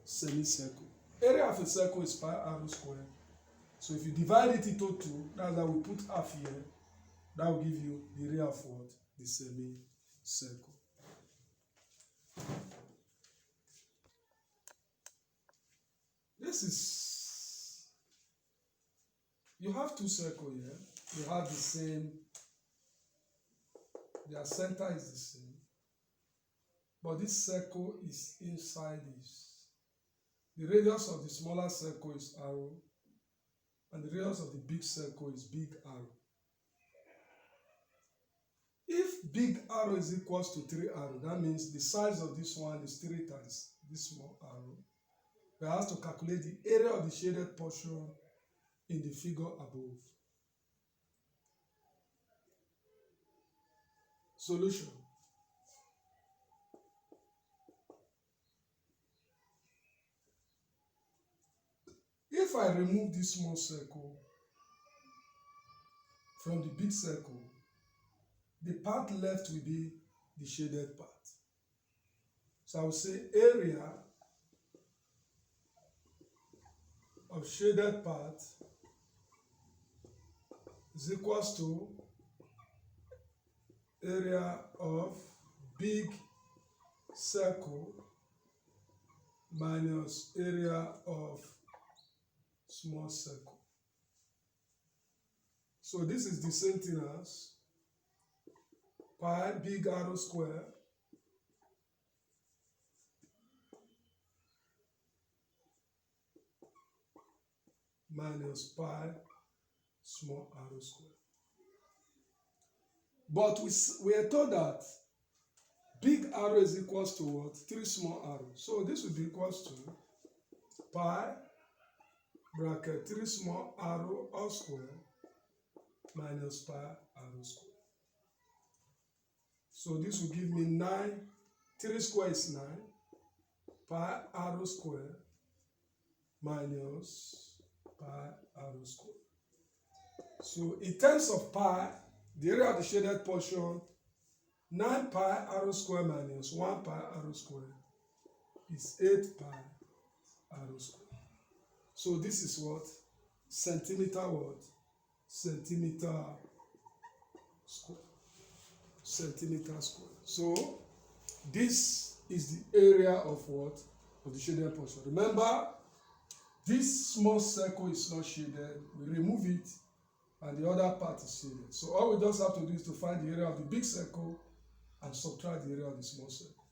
semicircle. Area of a circle is pi r squared. So if you divide it into 2, that's why we put half here. That will give you the area of what? The semicircle. This is, you have two circles here. You have the same, their center is the same. But this circle is inside this. The radius of the smaller circle is arrow, and the radius of the big circle is big arrow. If big arrow is equals to 3 arrow, that means the size of this one is 3 times this small arrow. We have to calculate the area of the shaded portion in the figure above. Solution. If I remove this small circle from the big circle, the part left will be the shaded part. So I will say area of shaded part is equals to area of big circle minus area of small circle. So this is the same thing as pi big arrow square minus pi small arrow square. But we are told that big arrow is equals to what? 3 small arrows. So this will be equals to pi bracket 3 small arrow all square minus pi arrow square. So this will give me 9. 3 square is 9. Pi arrow square minus pi arrow square. So in terms of pi, the area of the shaded portion, 9 pi arrow square minus 1 pi arrow square is 8 pi arrow square. So this is what? Centimeter what? Centimeter square. Centimeter square. So this is the area of what? Of the shaded portion. Remember, this small circle is not shaded. We remove it and the other part is shaded. So all we just have to do is to find the area of the big circle and subtract the area of the small circle.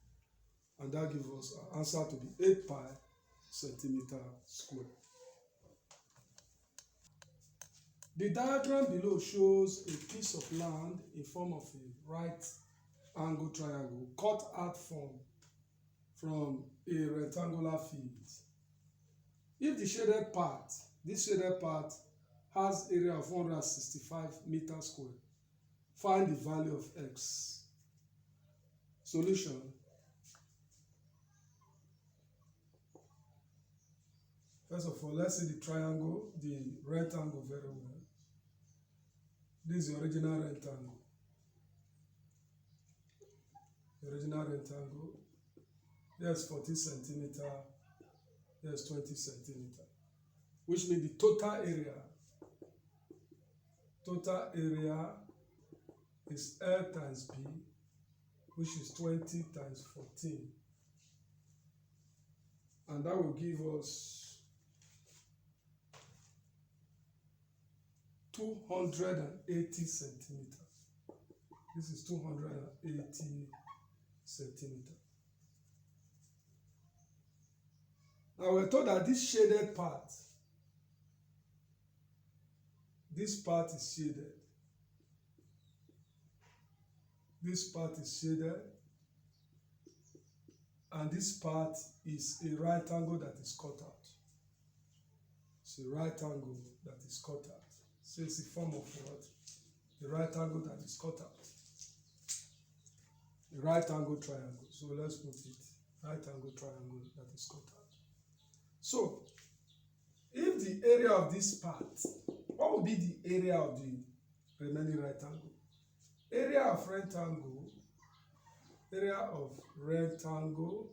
And that gives us our answer to be 8 pi centimeter square. The diagram below shows a piece of land in form of a right angle triangle cut out from a rectangular field. If the shaded part, this shaded part has area of 165 meters square, find the value of x. Solution. First of all, let's see the triangle, the rectangle very well. This is the original rectangle. The original rectangle. There's 40 centimeter. There's 20 centimeter. Which means the total area is L times B, which is 20 times 14. And that will give us 280 centimeters. This is 280 centimeters. Now we're told that this shaded part, this part is shaded. This part is shaded. And this part is a right angle that is cut out. It's a right angle that is cut out. So it's a form of what? The right angle that is cut out. A right angle triangle. So let's put it. Right angle triangle that is cut out. So, if the area of this part, what would be the area of the remaining rectangle? Area of rectangle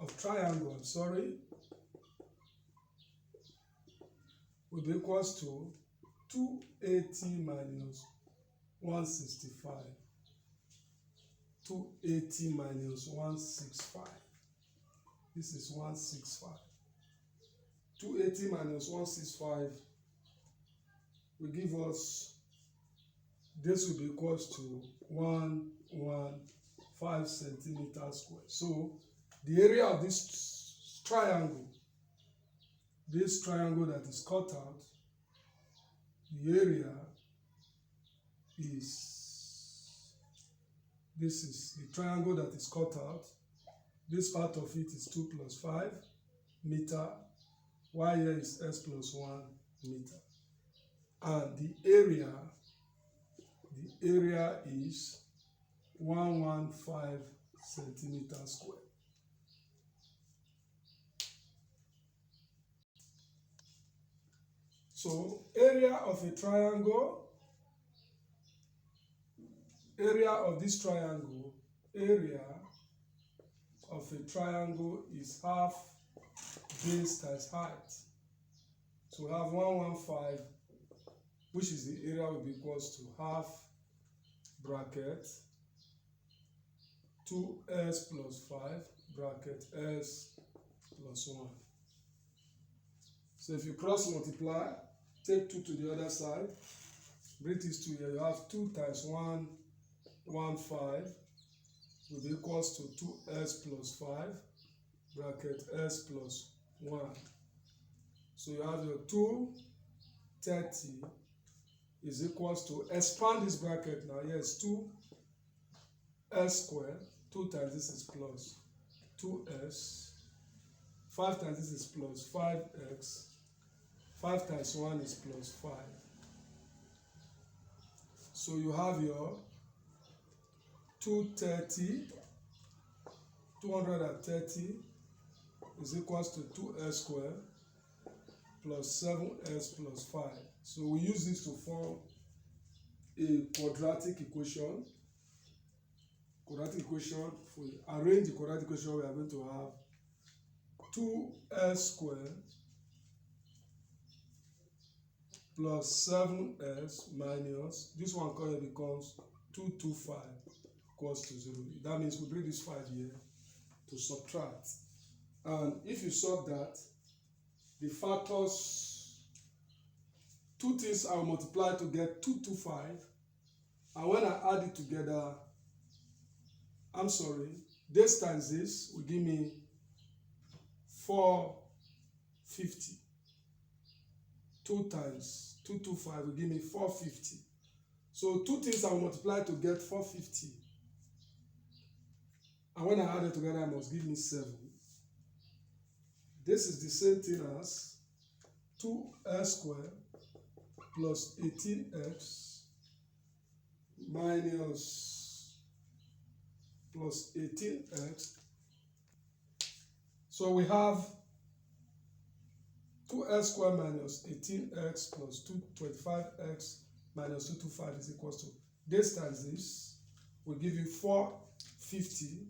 triangle, will be equals to 280 minus 165. 280 minus 165. This is 165. 280 minus 165 will give us, this will be equals to 115 centimeters square. So the area of this triangle that is cut out, the area is, this is the triangle that is cut out. This part of it is 2 plus 5 meter, y here is s plus 1 meter. And the area is 115 centimeters square. So area of a triangle, area of this triangle, area of a triangle is half base times height. So we have 115, which is the area will be equals to half bracket 2s plus 5 bracket s plus 1. So if you cross multiply, take 2 to the other side, bring this 2 here, you have 2 times 115 will be equals to 2s plus 5 bracket s plus 1. So you have your 230 is equals to, expand this bracket now, yes, 2s squared, 2 times this is plus 2s, 5 times this is plus 5x, 5 times 1 is plus 5. So you have your 230 is equals to 2s squared plus 7s plus 5. So we use this to form a quadratic equation. Quadratic equation, if we arrange the quadratic equation, we are going to have 2s squared plus 7s minus, this one becomes 225 equals to 0. That means we bring this 5 here to subtract. And if you solve that, the factors, two things I will multiply to get 225, and when I add it together, this times this will give me 450. 2 times 225 will give me 450. So two things I will multiply to get 450. And when I add it together, it must give me 7. This is the same thing as 2s squared plus 18x minus plus 18x. So we have 2s squared minus 18x plus 225x minus 225 is equals to, this times this will give you 450,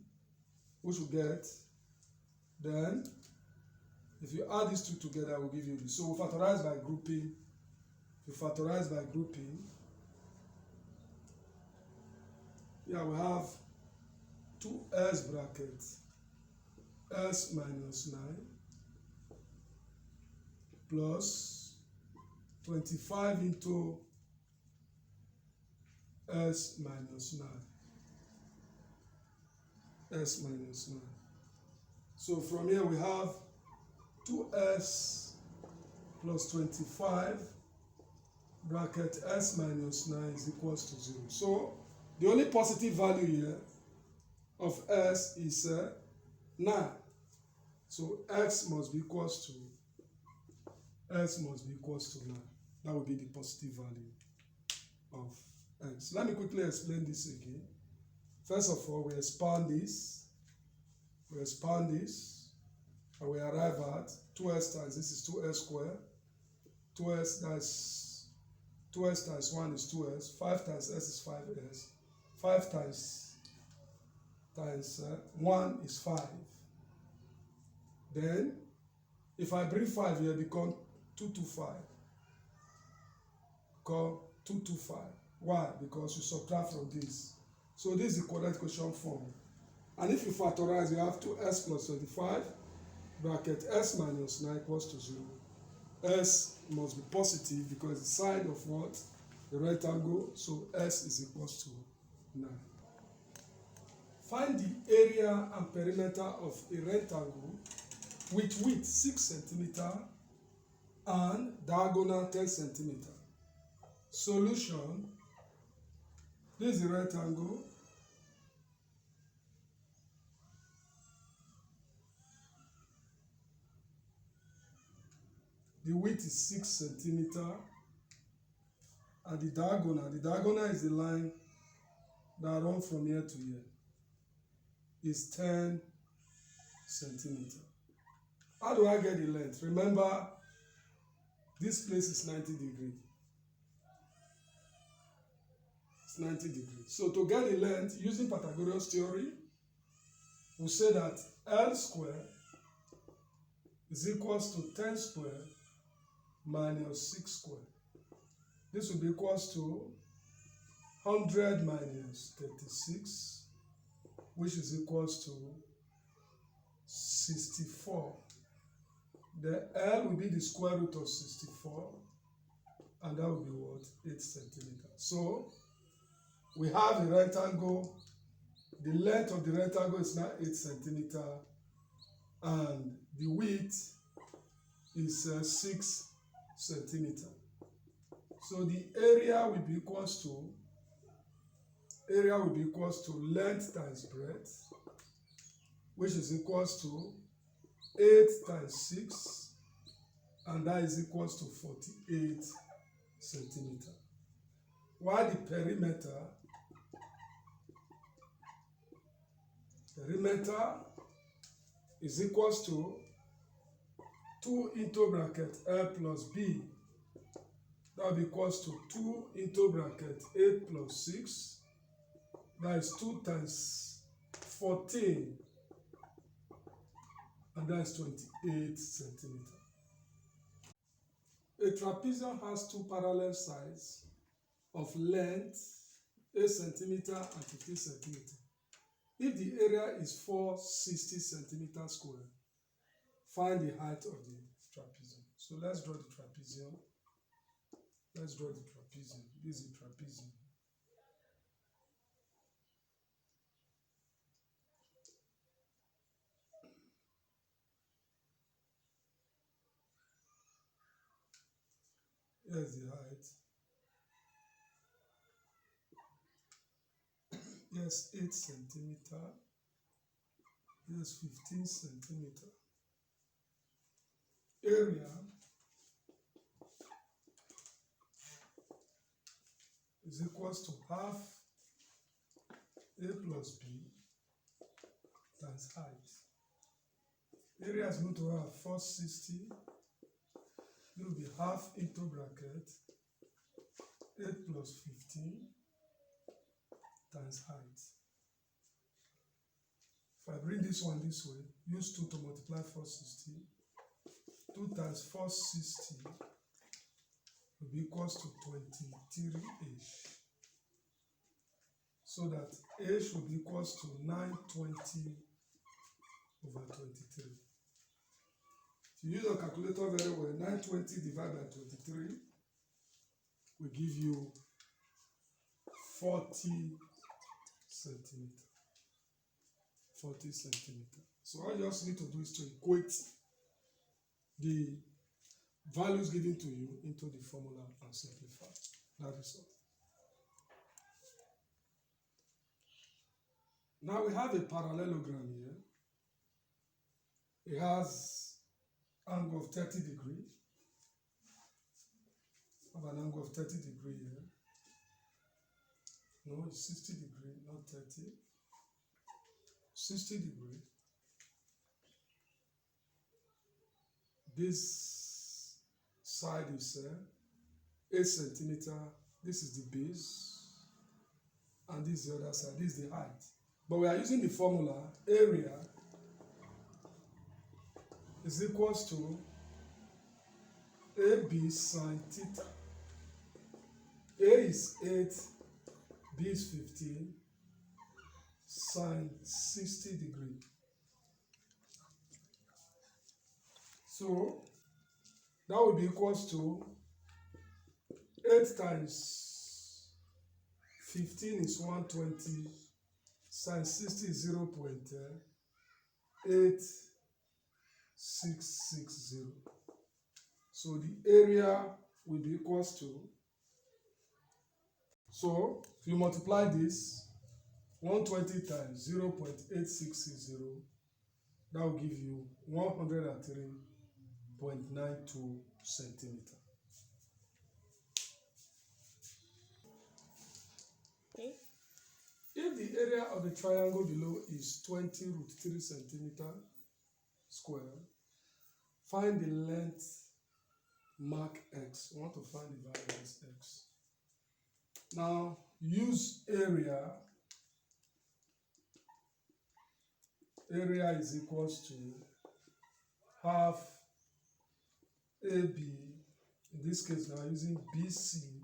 which will get, then if you add these two together, it will give you this. So we factorize by grouping. If you factorize by grouping, here we have 2s bracket s minus 9 plus 25 into s minus 9. S minus 9. So from here we have 2s plus 25 bracket s minus 9 is equals to 0. So the only positive value here of s is 9. So x must be equals to 9. That will be the positive value of x. Let me quickly explain this again. First of all, we expand this, and we arrive at 2s times, this is 2s squared, 2s times 1 is 2s, 5 times s is 5s, 5 times 1 is 5, Then, if I bring 5 here, it becomes 225. Call 225. Why? Because you subtract from this. So this is the quadratic equation form. And if you factorize, you have 2s plus 25 bracket s minus 9 equals to 0. S must be positive because the side of what? The rectangle. So s is equals to 9. Find the area and perimeter of a rectangle with width 6 centimeter and diagonal 10 centimeter. Solution. This is the rectangle. The width is 6 centimeter and the diagonal is the line that runs from here to here, is 10 centimeter. How do I get the length? Remember, this place is 90 degrees. It's 90 degrees. So to get the length, using Pythagorean theory, we say that L squared is equals to 10 squared minus 6 squared. This will be equals to 100 minus 36, which is equals to 64. The L will be the square root of 64, and that will be what? 8 centimeters. So we have a rectangle. The length of the rectangle is now 8 centimeters, and the width is 6 centimeters. So the area will be equals to length times breadth, which is equals to 8 times 6, and that is equals to 48 centimeters. While the perimeter is equals to 2 into bracket L plus B. That will be equals to 2 into bracket 8 plus 6. That is 2 times 14. And that is 28 centimeters. A trapezium has two parallel sides of length 8 centimeter and 15 centimeter. If the area is 460 centimeters square, find the height of the trapezium. So let's draw the trapezium. Let's draw the trapezium. This is the trapezium. Here's the height. Here's 8 centimeter. Here's 15 centimeter. Area is equals to half A plus B times height. Area is going to have 460. It will be half into bracket 8 plus 15 times height. If I bring this one this way, use 2 to multiply 460. 2 times 460 will be equals to 23H. So that H will be equals to 920 over 23. If you use your calculator very well, 920 divided by 23 will give you 40 centimeters. 40 centimeters. So all you just need to do is to equate the values given to you into the formula and simplify. That is all. Now we have a parallelogram here. It has angle of 30 degrees. I have an angle of 30 degrees here. No, it's 60 degrees, not 30. 60 degrees. This side is 8 centimeters. This is the base. And this is the other side. This is the height. But we are using the formula area is equals to AB sine theta. A is 8, B is 15, sine 60 degrees. So that will be equals to 8 times 15 is 120, sine 60 is 0.8660. So the area will be equals to, so if you multiply this, 120 times 0.8660, that will give you 103.92 centimeter. Okay. If the area of the triangle below is 20 root 3 centimeter square, find the length, mark x. We want to find the variance x. Now use area. Area is equals to half AB, in this case now using BC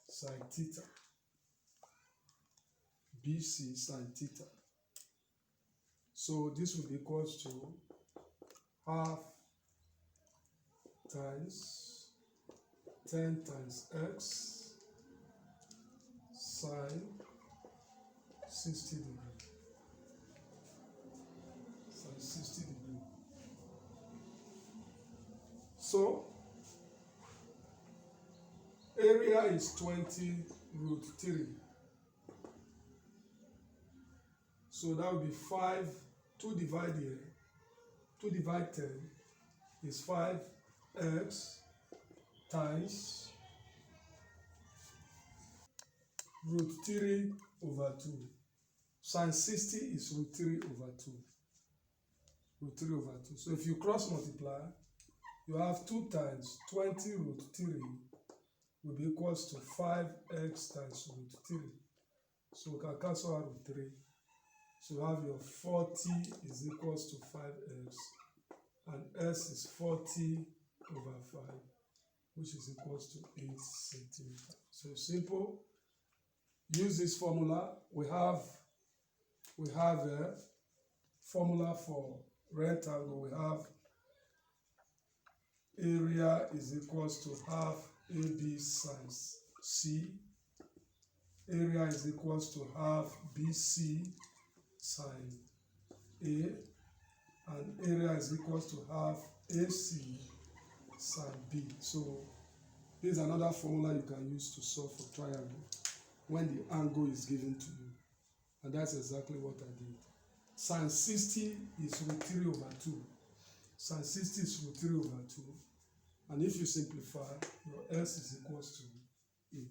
sine theta. BC sine theta. So this will be equals to half times 10 times x sine 60 degrees. Sine 60 degrees. So area is 20 root 3. So that will be 5, 2 divide here, 2 divide 10 is 5x times root 3 over 2. Sine 60 is root 3 over 2. Root 3 over 2. So if you cross multiply, you have 2 times 20 root 3 will be equals to 5x times root 3. So we can cancel out root 3. So you have your 40 is equals to 5x, and s is 40 over 5, which is equals to 8 centimeters. So simple. Use this formula. We have a formula for rectangle. We have area is equals to half AB sine C. Area is equals to half BC sine A, and area is equals to half AC sine B. So this is another formula you can use to solve for triangle when the angle is given to you, and that's exactly what I did. Sine 60 is root 3 over 2. Sine 60 is root 3 over 2, and if you simplify, your S is equals to 8.